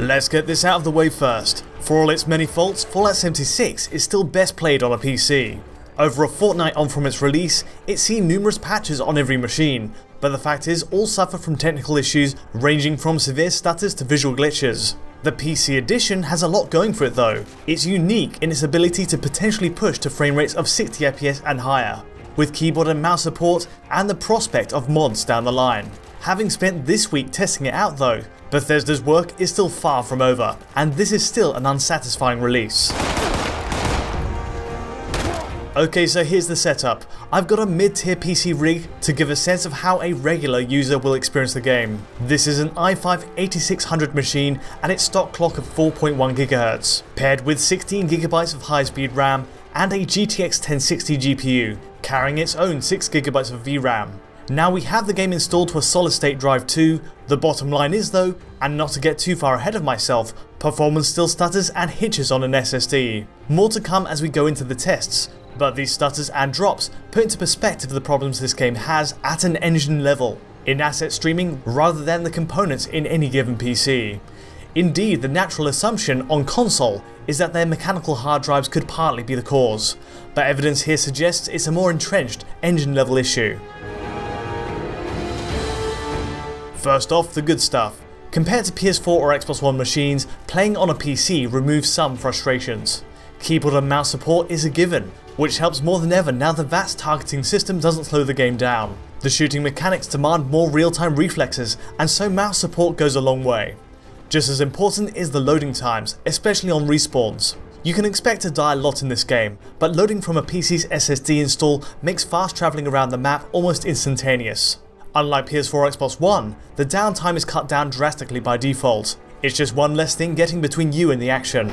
Let's get this out of the way first. For all its many faults, Fallout 76 is still best played on a PC. Over a fortnight on from its release, it's seen numerous patches on every machine, but the fact is all suffer from technical issues ranging from severe stutters to visual glitches. The PC edition has a lot going for it though. It's unique in its ability to potentially push to frame rates of 60 FPS and higher, with keyboard and mouse support and the prospect of mods down the line. Having spent this week testing it out though, Bethesda's work is still far from over, and this is still an unsatisfying release. Okay, so here's the setup. I've got a mid-tier PC rig to give a sense of how a regular user will experience the game. This is an i5 8600 machine and its stock clock of 4.1 GHz, paired with 16 GB of high-speed RAM and a GTX 1060 GPU, carrying its own 6 GB of VRAM. Now we have the game installed to a solid-state drive too. The bottom line is though, and not to get too far ahead of myself, performance still stutters and hitches on an SSD. More to come as we go into the tests, but these stutters and drops put into perspective the problems this game has at an engine level, in asset streaming rather than the components in any given PC. Indeed, the natural assumption on console is that their mechanical hard drives could partly be the cause, but evidence here suggests it's a more entrenched engine level issue. First off, the good stuff. Compared to PS4 or Xbox One machines, playing on a PC removes some frustrations. Keyboard and mouse support is a given, which helps more than ever now the VATS targeting system doesn't slow the game down. The shooting mechanics demand more real-time reflexes, and so mouse support goes a long way. Just as important is the loading times, especially on respawns. You can expect to die a lot in this game, but loading from a PC's SSD install makes fast travelling around the map almost instantaneous. Unlike PS4 or Xbox One, the downtime is cut down drastically by default. It's just one less thing getting between you and the action.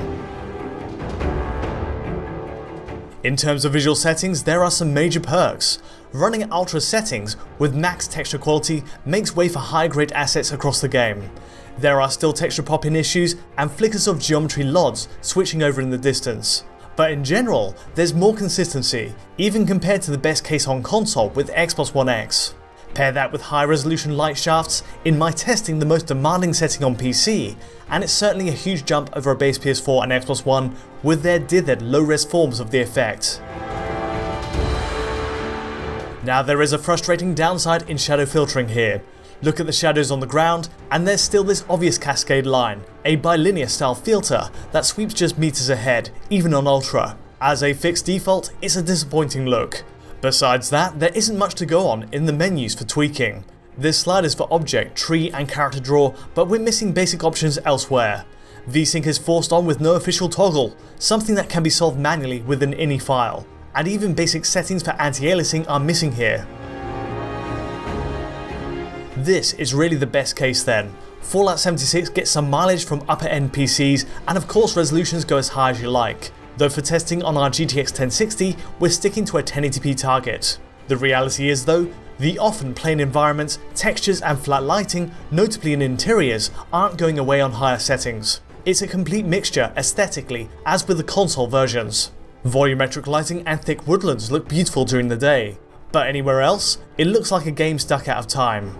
In terms of visual settings, there are some major perks. Running at ultra settings with max texture quality makes way for high-grade assets across the game. There are still texture pop-in issues and flickers of geometry LODs switching over in the distance. But in general, there's more consistency, even compared to the best case on console with Xbox One X. Pair that with high resolution light shafts, in my testing the most demanding setting on PC, and it's certainly a huge jump over a base PS4 and Xbox One with their dithered low-res forms of the effect. Now there is a frustrating downside in shadow filtering here. Look at the shadows on the ground, and there's still this obvious cascade line, a bilinear style filter that sweeps just meters ahead, even on Ultra. As a fixed default, it's a disappointing look. Besides that, there isn't much to go on in the menus for tweaking. There's sliders for object, tree and character draw, but we're missing basic options elsewhere. VSync is forced on with no official toggle, something that can be solved manually with an ini file. And even basic settings for anti-aliasing are missing here. This is really the best case then. Fallout 76 gets some mileage from upper end PCs, and of course resolutions go as high as you like. Though for testing on our GTX 1060, we're sticking to a 1080p target. The reality is though, the often plain environments, textures and flat lighting, notably in interiors, aren't going away on higher settings. It's a complete mixture aesthetically, as with the console versions. Volumetric lighting and thick woodlands look beautiful during the day, but anywhere else, it looks like a game stuck out of time.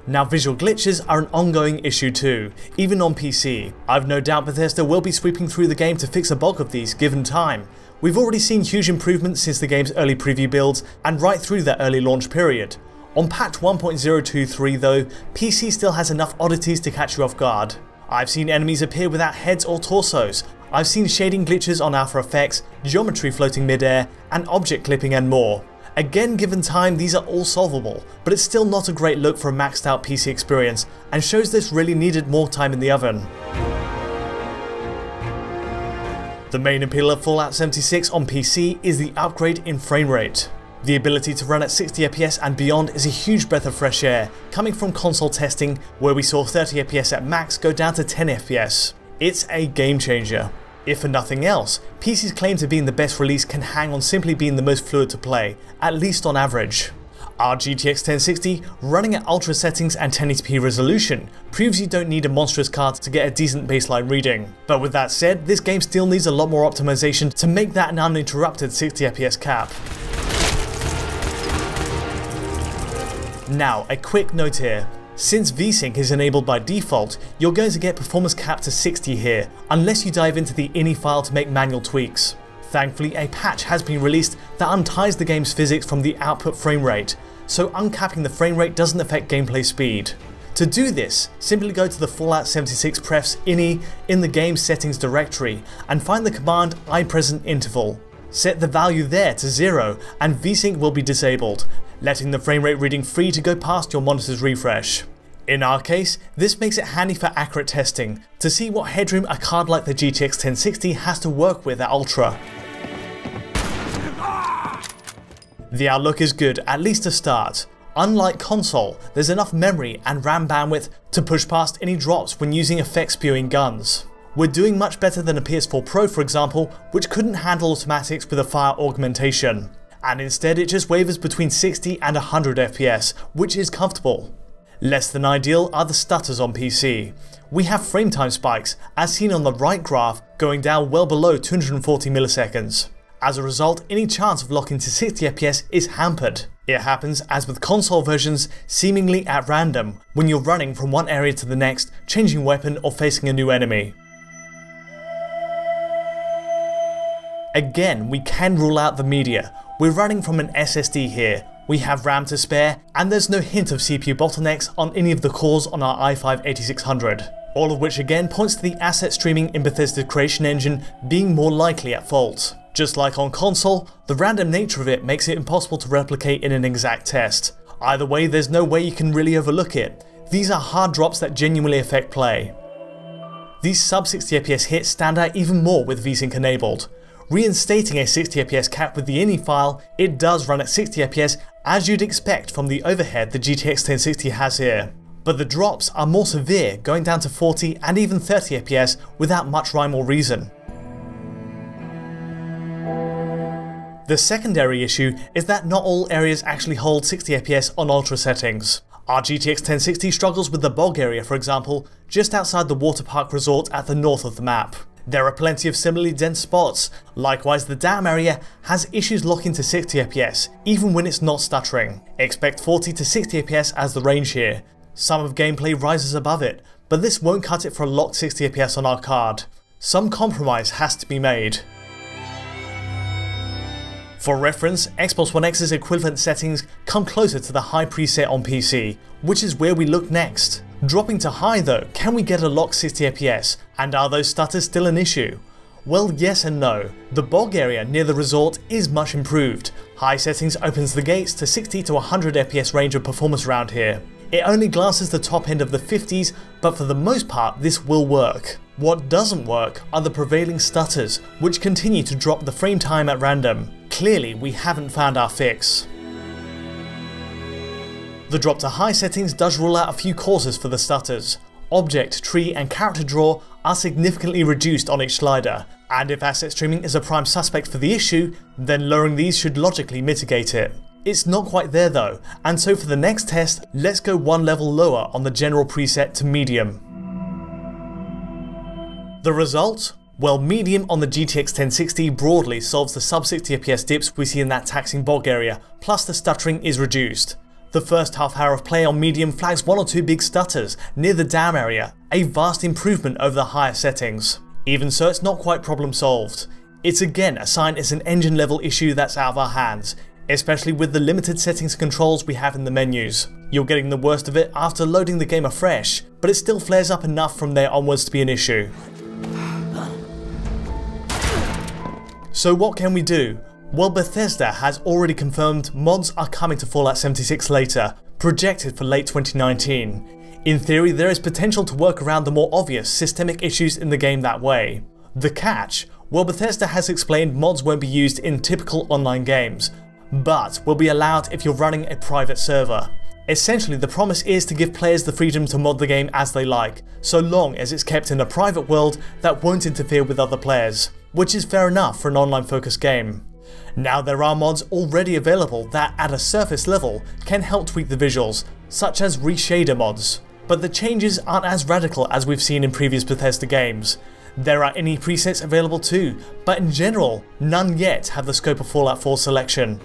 Now visual glitches are an ongoing issue too, even on PC. I've no doubt Bethesda will be sweeping through the game to fix a bulk of these given time. We've already seen huge improvements since the game's early preview builds and right through that early launch period. On patch 1.023 though, PC still has enough oddities to catch you off guard. I've seen enemies appear without heads or torsos, I've seen shading glitches on alpha effects, geometry floating mid-air, and object clipping and more. Again, given time, these are all solvable, but it's still not a great look for a maxed out PC experience, and shows this really needed more time in the oven. The main appeal of Fallout 76 on PC is the upgrade in frame rate. The ability to run at 60 FPS and beyond is a huge breath of fresh air, coming from console testing where we saw 30 FPS at max go down to 10 FPS. It's a game changer. If for nothing else, PC's claim to being the best release can hang on simply being the most fluid to play, at least on average. Our GTX 1060, running at ultra settings and 1080p resolution, proves you don't need a monstrous card to get a decent baseline reading. But with that said, this game still needs a lot more optimization to make that an uninterrupted 60 FPS cap. Now, a quick note here. Since VSync is enabled by default, you're going to get performance capped to 60 here, unless you dive into the ini file to make manual tweaks. Thankfully, a patch has been released that unties the game's physics from the output frame rate, so uncapping the frame rate doesn't affect gameplay speed. To do this, simply go to the Fallout 76 prefs ini in the game settings directory and find the command iPresentInterval. Set the value there to 0 and VSync will be disabled, letting the frame rate reading free to go past your monitor's refresh. In our case, this makes it handy for accurate testing, to see what headroom a card like the GTX 1060 has to work with at Ultra. The outlook is good, at least to start. Unlike console, there's enough memory and RAM bandwidth to push past any drops when using effect spewing guns. We're doing much better than a PS4 Pro, for example, which couldn't handle automatics with a fire augmentation. And instead it just wavers between 60 and 100 FPS, which is comfortable. Less than ideal are the stutters on PC. We have frame time spikes, as seen on the right graph, going down well below 240 milliseconds. As a result, any chance of locking to 60 FPS is hampered. It happens, as with console versions, seemingly at random, when you're running from one area to the next, changing weapon or facing a new enemy. Again, we can rule out the media. We're running from an SSD here, we have RAM to spare, and there's no hint of CPU bottlenecks on any of the cores on our i5-8600. All of which again points to the asset streaming in Bethesda's creation engine being more likely at fault. Just like on console, the random nature of it makes it impossible to replicate in an exact test. Either way, there's no way you can really overlook it. These are hard drops that genuinely affect play. These sub 60 FPS hits stand out even more with VSync enabled. Reinstating a 60 FPS cap with the ini file, it does run at 60 FPS as you'd expect from the overhead the GTX 1060 has here. But the drops are more severe, going down to 40 and even 30 FPS without much rhyme or reason. The secondary issue is that not all areas actually hold 60 FPS on ultra settings. Our GTX 1060 struggles with the bog area, for example, just outside the water park resort at the north of the map. There are plenty of similarly dense spots. Likewise, the dam area has issues locking to 60 FPS, even when it's not stuttering. Expect 40 to 60 FPS as the range here. Some of gameplay rises above it, but this won't cut it for a locked 60 FPS on our card. Some compromise has to be made. For reference, Xbox One X's equivalent settings come closer to the high preset on PC, which is where we look next. Dropping to high though, can we get a locked 60 FPS, and are those stutters still an issue? Well, yes and no. The bog area near the resort is much improved. High settings opens the gates to 60 to 100 FPS range of performance around here. It only glances the top end of the 50s, but for the most part this will work. What doesn't work are the prevailing stutters, which continue to drop the frame time at random. Clearly we haven't found our fix. The drop to high settings does rule out a few causes for the stutters. Object, tree and character draw are significantly reduced on each slider, and if asset streaming is a prime suspect for the issue, then lowering these should logically mitigate it. It's not quite there though, and so for the next test, let's go one level lower on the general preset to medium. The result? Well, medium on the GTX 1060 broadly solves the sub 60 FPS dips we see in that taxing bog area, plus the stuttering is reduced. The first half hour of play on medium flags one or two big stutters near the dam area, a vast improvement over the higher settings. Even so, it's not quite problem solved. It's again a sign it's an engine level issue that's out of our hands, especially with the limited settings controls we have in the menus. You're getting the worst of it after loading the game afresh, but it still flares up enough from there onwards to be an issue. So what can we do? Well, Bethesda has already confirmed mods are coming to Fallout 76 later, projected for late 2019. In theory, there is potential to work around the more obvious systemic issues in the game that way. The catch? Well, Bethesda has explained mods won't be used in typical online games, but will be allowed if you're running a private server. Essentially, the promise is to give players the freedom to mod the game as they like, so long as it's kept in a private world that won't interfere with other players, which is fair enough for an online focused game. Now there are mods already available that at a surface level can help tweak the visuals, such as reshader mods, but the changes aren't as radical as we've seen in previous Bethesda games. There are any presets available too, but in general, none yet have the scope of Fallout 4 selection.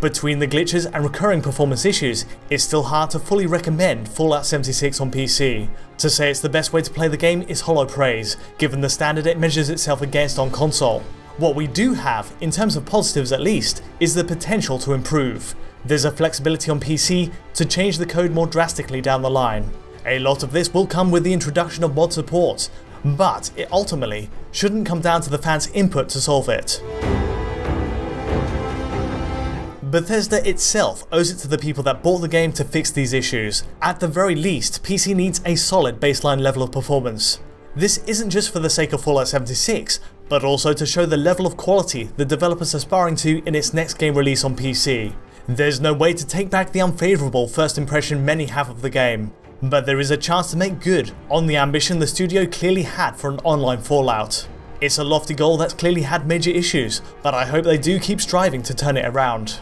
Between the glitches and recurring performance issues, it's still hard to fully recommend Fallout 76 on PC. To say it's the best way to play the game is hollow praise, given the standard it measures itself against on console. What we do have, in terms of positives at least, is the potential to improve. There's a flexibility on PC to change the code more drastically down the line. A lot of this will come with the introduction of mod support, but it ultimately shouldn't come down to the fans' input to solve it. Bethesda itself owes it to the people that bought the game to fix these issues. At the very least, PC needs a solid baseline level of performance. This isn't just for the sake of Fallout 76, but also to show the level of quality the developer's aspiring to in its next game release on PC. There's no way to take back the unfavourable first impression many have of the game, but there is a chance to make good on the ambition the studio clearly had for an online Fallout. It's a lofty goal that's clearly had major issues, but I hope they do keep striving to turn it around.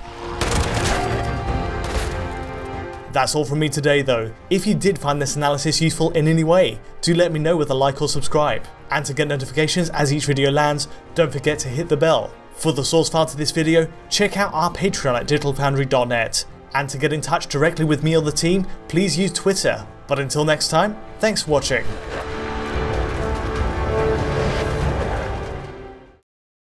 That's all from me today though. If you did find this analysis useful in any way, do let me know with a like or subscribe. And to get notifications as each video lands, don't forget to hit the bell. For the source file to this video, check out our Patreon at digitalfoundry.net. And to get in touch directly with me or the team, please use Twitter. But until next time, thanks for watching.